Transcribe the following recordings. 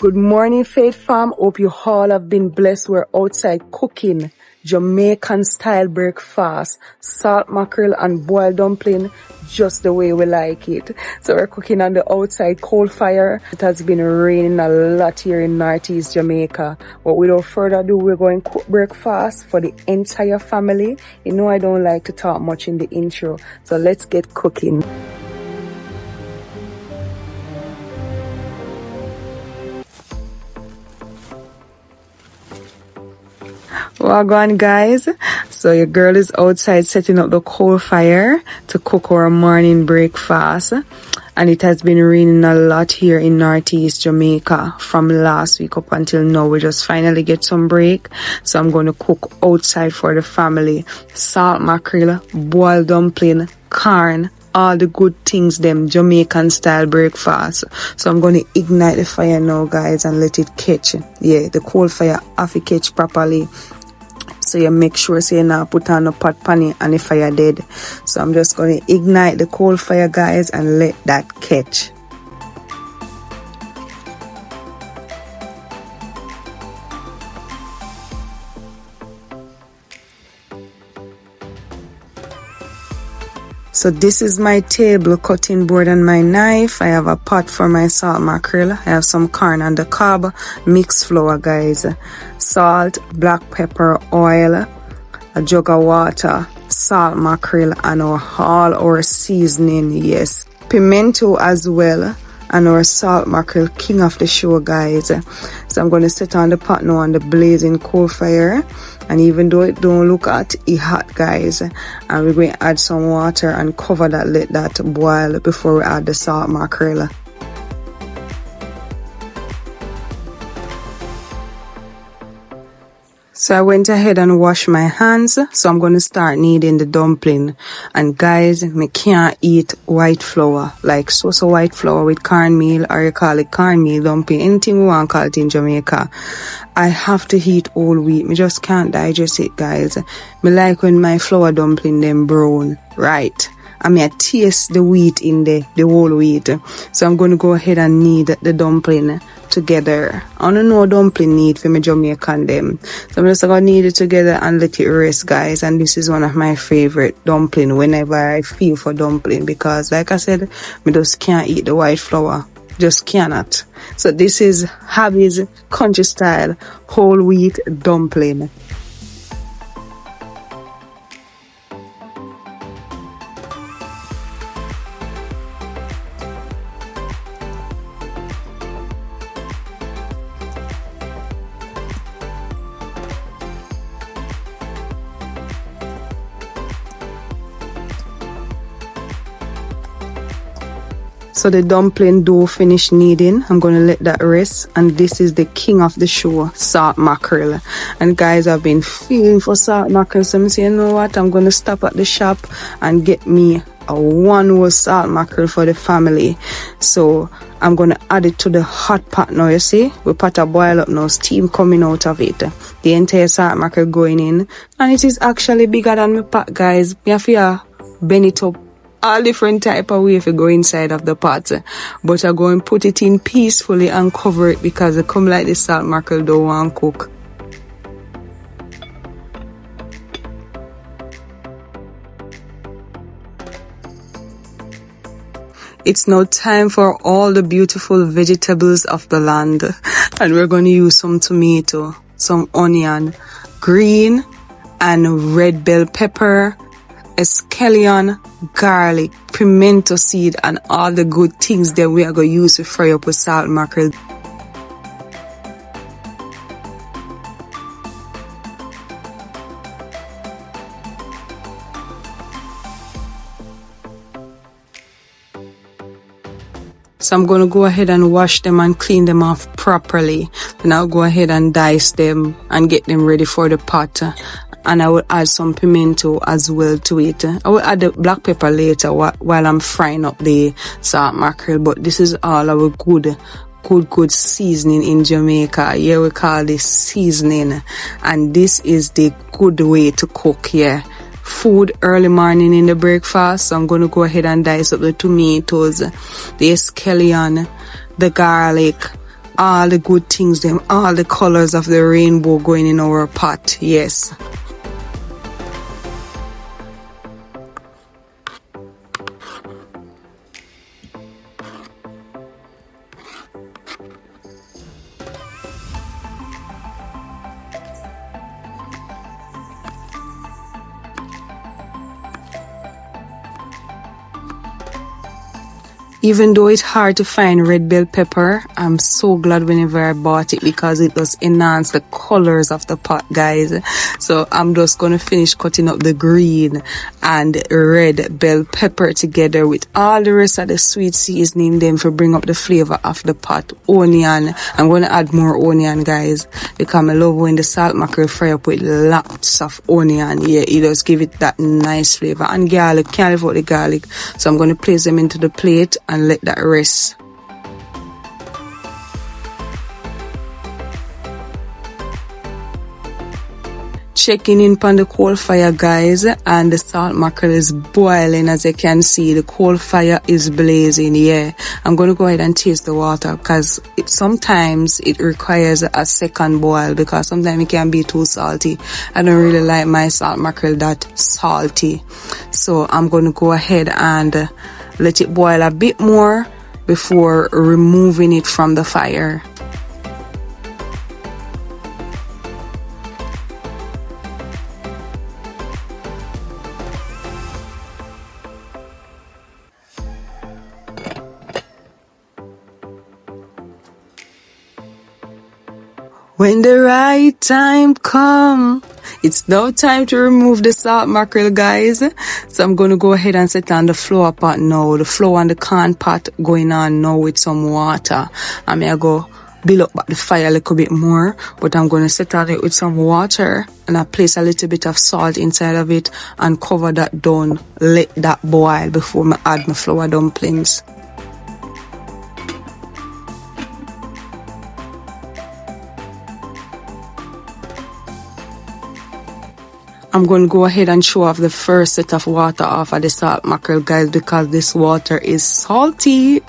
Good morning, Faith Farm. Hope you all have been blessed. We're outside cooking Jamaican style breakfast, salt mackerel and boiled dumpling, just the way we like it. So we're cooking on the outside coal fire. It has been raining a lot here in Northeast Jamaica. But without further ado, we're going to cook breakfast for the entire family. You know I don't like to talk much in the intro, so let's get cooking. Wagwan guys, so your girl is outside setting up the coal fire to cook our morning breakfast, and it has been raining a lot here in Northeast Jamaica from last week up until now. We just finally get some break, so I'm going to cook outside for the family. Salt mackerel, boiled dumpling, corn, all the good things, them Jamaican style breakfast. So I'm going to ignite the fire now guys and let it catch. Yeah, the coal fire have to catch properly. So you make sure so you not put on a pot pan and the fire dead. So I'm just going to ignite the coal fire guys and let that catch. So this is my table cutting board and my knife. I have a pot for my salt mackerel. I have some corn on the cob, mixed flour guys, salt, black pepper, oil, a jug of water, salt mackerel, and all our seasoning, yes, pimento as well, and our salt mackerel, king of the show guys. So I'm going to set on the pot now on the blazing coal fire, and even though it don't look hot, it's hot guys, and we're going to add some water and cover that, let that boil before we add the salt mackerel. So I went ahead and washed my hands, so I'm going to start kneading the dumpling. And guys, me can't eat white flour, like so white flour with cornmeal, or you call it cornmeal dumpling, anything we want to call it in Jamaica. I have to eat whole wheat. Me just can't digest it guys. Me like when my flour dumpling them brown, right? I mean, I taste the wheat in the whole wheat. So I'm going to go ahead and knead the dumpling together. I don't know dumpling need for my Jamaican them. So I'm just going to knead it together and let it rest guys. And this is one of my favorite dumpling whenever I feel for dumpling, because like I said, me just can't eat the white flour. Just cannot. So this is Habby's country style whole wheat dumpling. So the dumpling dough finished kneading. I'm going to let that rest. And this is the king of the show, salt mackerel. And guys, I've been feeling for salt mackerel. So I'm saying, you know what? I'm going to stop at the shop and get me a one whole salt mackerel for the family. So I'm going to add it to the hot pot now, you see. We pot a boil up now, steam coming out of it. The entire salt mackerel going in. And it is actually bigger than my pot, guys. Me have to bend it up all different type of way if you go inside of the pot, but I go and put it in peacefully and cover it, because it come like the salt mackerel don't want to cook. It's now time for all the beautiful vegetables of the land, and we're going to use some tomato, some onion, green and red bell pepper, scallion, garlic, pimento seed, and all the good things that we are going to use to fry up with salt mackerel. So I'm going to go ahead and wash them and clean them off properly. Then I'll go ahead and dice them and get them ready for the pot. And I will add some pimento as well to it. I will add the black pepper later while I'm frying up the salt mackerel. But this is all our good seasoning in Jamaica. Yeah, we call this seasoning. And this is the good way to cook, yeah. Food early morning in the breakfast. So I'm going to go ahead and dice up the tomatoes, the scallion, the garlic, all the good things, them, all the colors of the rainbow going in our pot. Yes. Even though it's hard to find red bell pepper, I'm so glad whenever I bought it because it does enhance the colors of the pot, guys. So I'm just gonna finish cutting up the green and red bell pepper together with all the rest of the sweet seasoning them to bring up the flavor of the pot. Onion, I'm gonna add more onion, guys, because I love when the salt mackerel fry up with lots of onion. Yeah, it does give it that nice flavor. And garlic, can't live without the garlic. So I'm gonna place them into the plate and let that rest. Checking in on the coal fire, guys, and the salt mackerel is boiling. As you can see, the coal fire is blazing. Yeah, I'm gonna go ahead and taste the water because sometimes it requires a second boil because sometimes it can be too salty. I don't really like my salt mackerel that salty, so I'm gonna go ahead and let it boil a bit more before removing it from the fire. When the right time come, it's now time to remove the salt mackerel, guys. So I'm going to go ahead and set on the flour pot now. The flour and the corn pot going on now with some water. I'm going to go build up back the fire a little bit more, but I'm going to set on it with some water and I place a little bit of salt inside of it and cover that down. Let that boil before I add my flour dumplings. I'm going to go ahead and show off the first set of water off of the salt mackerel, guys, because this water is salty.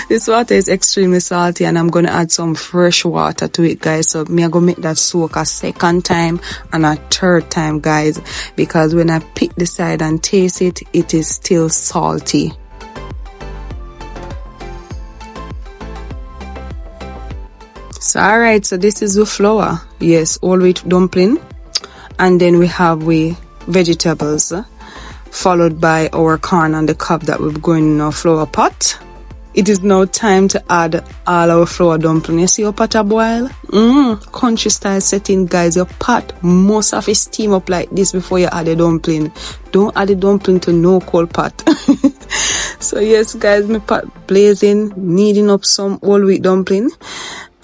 This water is extremely salty and I'm going to add some fresh water to it, guys. So me I going to make that soak a second time and a third time, guys, because when I pick the side and taste it, it is still salty. So alright, so this is the flour. Yes, all wheat dumpling. And then we have vegetables, followed by our corn and the cob that we're going in our flour pot. It is now time to add all our flour dumpling. You see your pot a boil? Country style setting, guys. Your pot must have a steam up like this before you add a dumpling. Don't add a dumpling to no cold pot. So yes, guys, my pot blazing, kneading up some whole wheat dumpling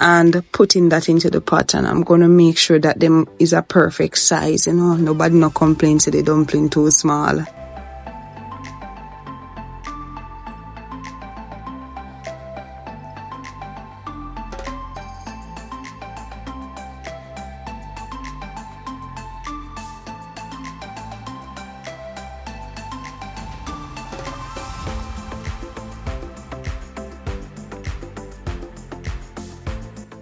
and putting that into the pot, and I'm gonna make sure that them is a perfect size, you know, nobody no complains that the dumpling too small.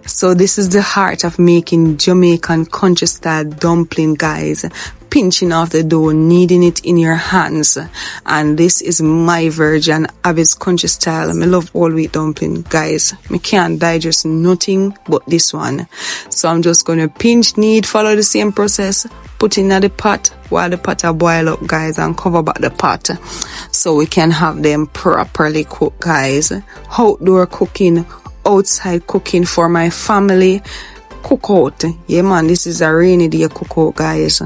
So this is the heart of making Jamaican country style dumpling, guys. Pinching off the dough, kneading it in your hands. And this is my version of its country style. I love all wheat dumpling, guys. I can't digest nothing but this one. So I'm just gonna pinch, knead, follow the same process, put in the pot while the pot are boil up, guys, and cover back the pot so we can have them properly cooked, guys. Outdoor cooking, outside cooking for my family. Cookout. Yeah, man, this is a rainy day cookout, guys.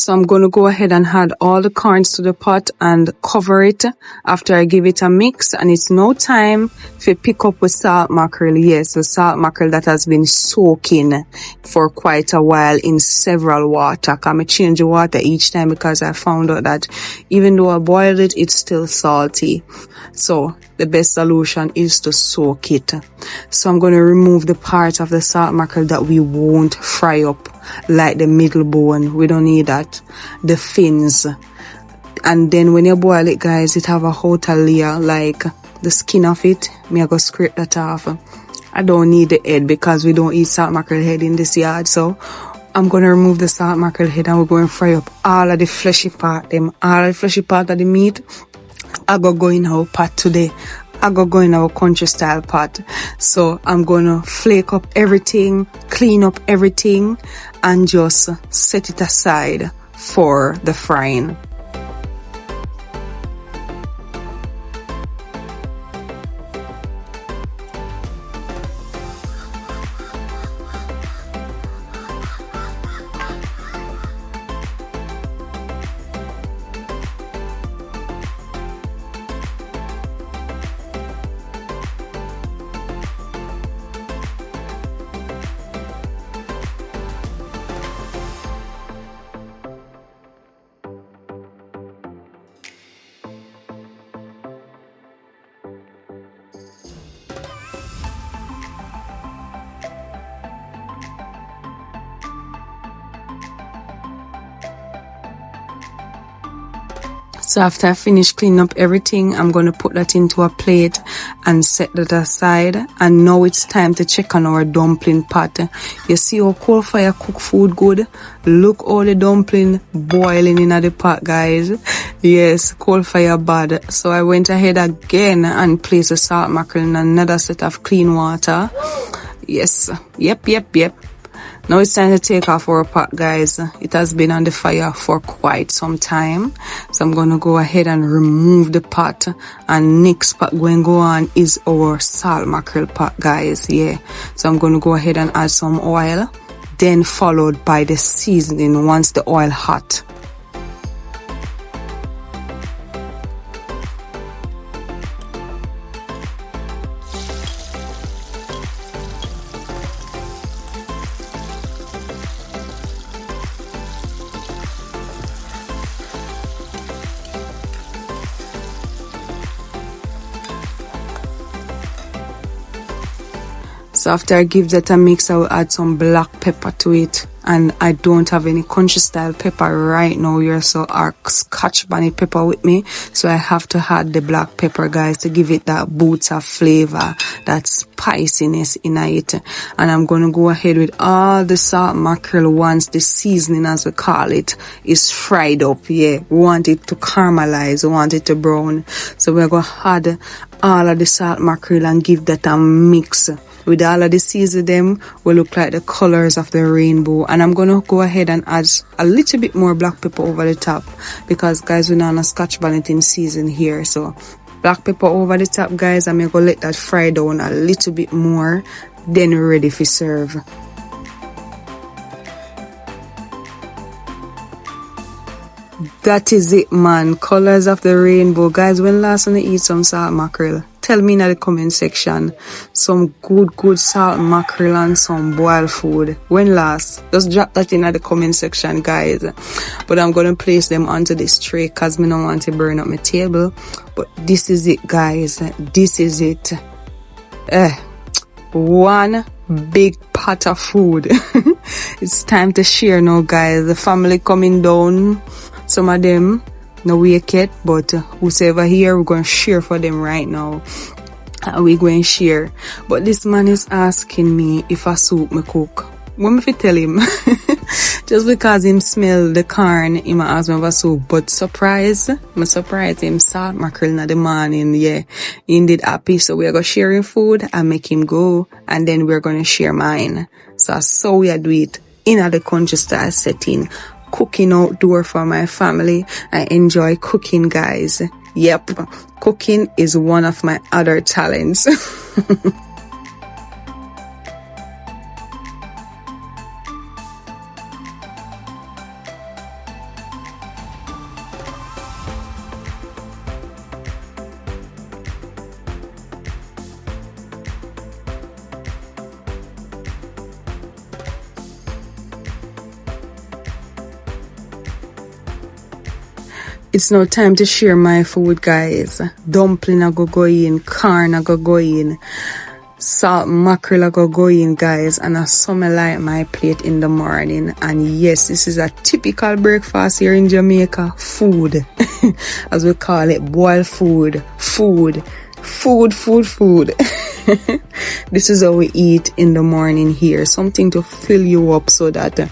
So I'm going to go ahead and add all the corns to the pot and cover it after I give it a mix. And it's now time to pick up with salt mackerel. Yes, the salt mackerel that has been soaking for quite a while in several water. I change the water each time because I found out that even though I boiled it, it's still salty. So the best solution is to soak it. So I'm going to remove the part of the salt mackerel that we won't fry up, like the middle bone. We don't need that. The fins. And then when you boil it, guys, it have a outer layer, like the skin of it. Me I go scrape that off. I don't need the head because we don't eat salt mackerel head in this yard. So I'm going to remove the salt mackerel head and we're going to fry up all of the fleshy part, all of the fleshy part of the meat. I go in our pot today. I go in our country style pot. So I'm gonna flake up everything, clean up everything, and just set it aside for the frying. So after I finish cleaning up everything, I'm going to put that into a plate and set that aside. And now it's time to check on our dumpling pot. You see how coal fire cook food good? Look all the dumpling boiling in the pot, guys. Yes, coal fire bad. So I went ahead again and placed the salt mackerel in another set of clean water. Yes, yep. Now it's time to take off our pot, guys. It has been on the fire for quite some time. So I'm going to go ahead and remove the pot. And next pot going to go on is our salt mackerel pot, guys. Yeah. So I'm going to go ahead and add some oil. Then followed by the seasoning once the oil hot. So after I give that a mix, I will add some black pepper to it. And I don't have any country style pepper right now here, so our scotch bonnet pepper with me. So I have to add the black pepper, guys, to give it that boots of flavor, that spiciness in it. And I'm going to go ahead with all the salt mackerel once the seasoning, as we call it, is fried up. Yeah, we want it to caramelize, we want it to brown. So we're going to add all of the salt mackerel and give that a mix. With all of the season them will look like the colors of the rainbow. And I'm going to go ahead and add a little bit more black pepper over the top. Because, guys, we're not on a scotch bonnet in season here. So, black pepper over the top, guys. I'm going to let that fry down a little bit more. Then we're ready for serve. That is it, man. Colors of the rainbow. Guys, when last time you eat some salt mackerel? Tell me in the comment section. Some good salt mackerel and some boiled food. When last? Just drop that in the comment section, guys. But I'm going to place them onto this tray because I don't want to burn up my table. But this is it, guys. This is it. One big pot of food. It's time to share now, guys. The family coming down. Some of them no wake yet, but whosoever here, we're going to share for them right now. We're going to share. But this man is asking me if a soup me cook. What me fi tell him? Just because him smell the corn, he might ask me for soup. But surprise him salt mackerel in the morning. Yeah, he indeed happy. So we're going to share him food and make him go. And then we're going to share mine. So we do it in the country style setting. Cooking outdoor for my family. I enjoy cooking, guys. Yep, cooking is one of my other talents. It's now time to share my food, guys. Dumpling I go in, corn I go in, salt-mackerel I go in, guys, and I something like my plate in the morning. And yes, this is a typical breakfast here in Jamaica. Food, as we call it, boiled food. This is how we eat in the morning here. Something to fill you up so that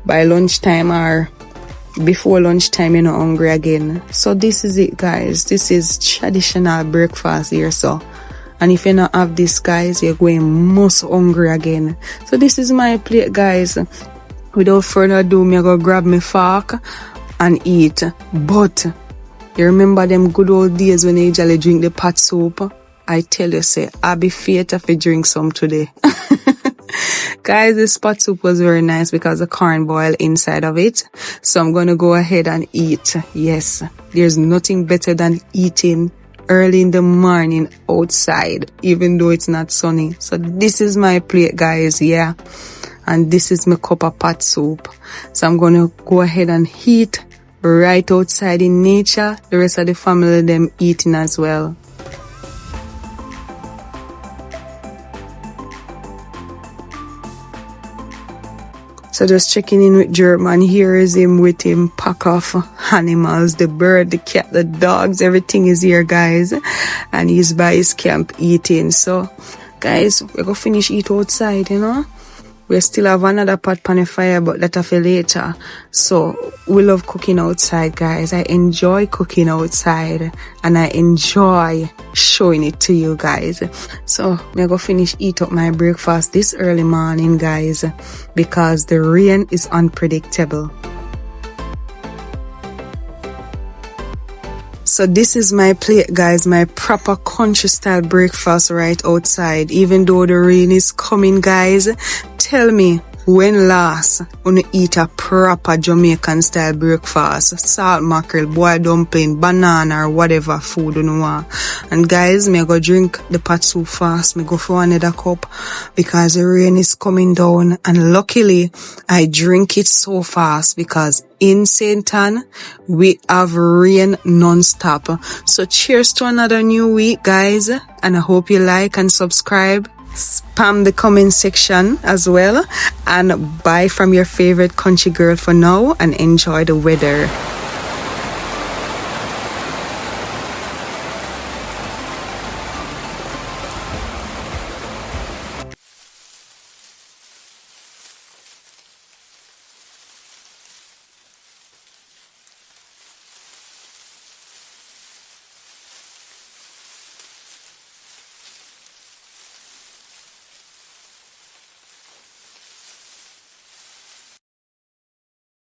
by lunchtime or before lunchtime you're not hungry again. So this is it, guys. This is traditional breakfast here. So, and if you not have this, guys, you're going most hungry again. So this is my plate, guys. Without further ado, me go grab my fork and eat. But you remember them good old days when you usually drink the pot soup? I tell you, say, I'll be fated if you drink some today. Guys, this pot soup was very nice because the corn boiled inside of it. So I'm going to go ahead and eat. Yes, there's nothing better than eating early in the morning outside, even though it's not sunny. So this is my plate, guys, yeah. And this is my cup of pot soup. So I'm going to go ahead and eat right outside in nature. The rest of the family, them eating as well. So just checking in with German. Here is him with him pack of animals, the bird, the cat, the dogs, everything is here, guys. And he's by his camp eating. So guys, we're gonna finish eat outside, you know. We still have another pot on the fire, but that'll for later. So we love cooking outside, guys. I enjoy cooking outside and I enjoy showing it to you guys. So I'm gonna finish eat up my breakfast this early morning, guys, because the rain is unpredictable. So this is my plate, guys, my proper country style breakfast right outside. Even though the rain is coming, guys, tell me, when last you eat a proper Jamaican style breakfast? Salt mackerel, boiled dumpling, banana or whatever food you want. And guys, me go drink the pot soup fast. Me go for another cup because the rain is coming down. And luckily, I drink it so fast because in St. Ann, we have rain non-stop. So cheers to another new week, guys. And I hope you like and subscribe. Spam the comment section as well. And buy from your favorite country girl for now and enjoy the weather.